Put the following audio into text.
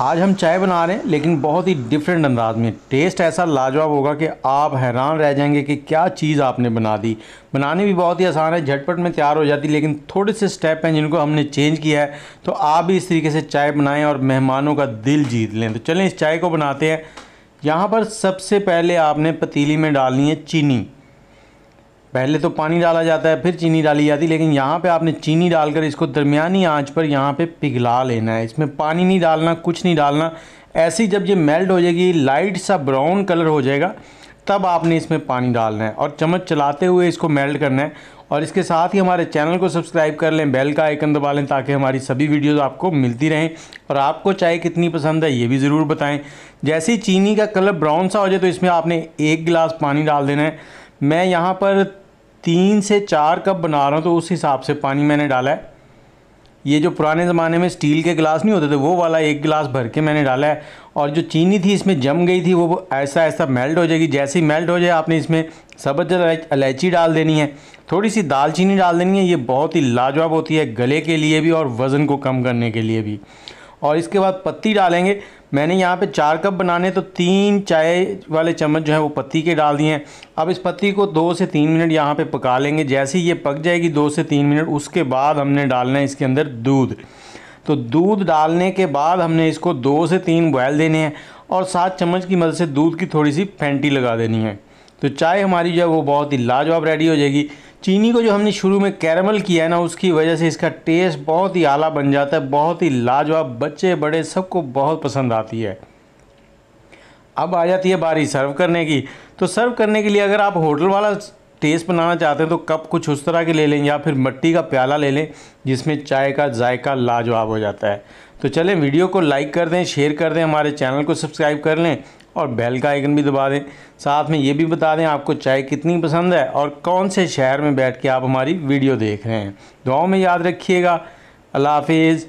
आज हम चाय बना रहे हैं लेकिन बहुत ही डिफरेंट अंदाज में। टेस्ट ऐसा लाजवाब होगा कि आप हैरान रह जाएंगे कि क्या चीज़ आपने बना दी। बनानी भी बहुत ही आसान है, झटपट में तैयार हो जाती, लेकिन थोड़े से स्टेप हैं जिनको हमने चेंज किया है। तो आप भी इस तरीके से चाय बनाएं और मेहमानों का दिल जीत लें। तो चलें इस चाय को बनाते हैं। यहाँ पर सबसे पहले आपने पतीली में डालनी है चीनी। पहले तो पानी डाला जाता है फिर चीनी डाली जाती है, लेकिन यहाँ पे आपने चीनी डालकर इसको दरमियानी आंच पर यहाँ पे पिघला लेना है। इसमें पानी नहीं डालना, कुछ नहीं डालना। ऐसी जब ये मेल्ट हो जाएगी, लाइट सा ब्राउन कलर हो जाएगा, तब आपने इसमें पानी डालना है और चम्मच चलाते हुए इसको मेल्ट करना है। और इसके साथ ही हमारे चैनल को सब्सक्राइब कर लें, बेल का आइकन दबा लें ताकि हमारी सभी वीडियोस आपको मिलती रहें। और आपको चाय कितनी पसंद है ये भी ज़रूर बताएं। जैसे ही चीनी का कलर ब्राउन सा हो जाए तो इसमें आपने 1 गिलास पानी डाल देना है। मैं यहाँ पर 3 से 4 कप बना रहा हूँ तो उस हिसाब से पानी मैंने डाला है। ये जो पुराने ज़माने में स्टील के गिलास नहीं होते थे वो वाला 1 गिलास भर के मैंने डाला है। और जो चीनी थी इसमें जम गई थी वो ऐसा ऐसा मेल्ट हो जाएगी। जैसे ही मेल्ट हो जाए आपने इसमें सब्ज़ इलायची डाल देनी है, थोड़ी सी दालचीनी डाल देनी है। ये बहुत ही लाजवाब होती है गले के लिए भी और वज़न को कम करने के लिए भी। और इसके बाद पत्ती डालेंगे। मैंने यहाँ पे 4 कप बनाने तो 3 चाय वाले चम्मच जो है वो पत्ती के डाल दिए हैं। अब इस पत्ती को 2 से 3 मिनट यहाँ पे पका लेंगे। जैसे ही ये पक जाएगी 2 से 3 मिनट, उसके बाद हमने डालना है इसके अंदर दूध। तो दूध डालने के बाद हमने इसको 2 से 3 बॉयल देने हैं और 7 चम्मच की मदद से दूध की थोड़ी सी फेंटी लगा देनी है। तो चाय हमारी जो है वो बहुत ही लाजवाब रेडी हो जाएगी। चीनी को जो हमने शुरू में कैरेमल किया है ना, उसकी वजह से इसका टेस्ट बहुत ही आला बन जाता है, बहुत ही लाजवाब। बच्चे बड़े सबको बहुत पसंद आती है। अब आ जाती है बारी सर्व करने की। तो सर्व करने के लिए अगर आप होटल वाला टेस्ट बनाना चाहते हैं तो कप कुछ उस तरह के ले लें या फिर मिट्टी का प्याला ले लें जिसमें चाय का जायका लाजवाब हो जाता है। तो चलें वीडियो को लाइक कर दें, शेयर कर दें, हमारे चैनल को सब्सक्राइब कर लें और बेल का आइकन भी दबा दें। साथ में ये भी बता दें आपको चाय कितनी पसंद है और कौन से शहर में बैठ के आप हमारी वीडियो देख रहे हैं। दुआओं में याद रखिएगा। अल्लाह हाफिज़।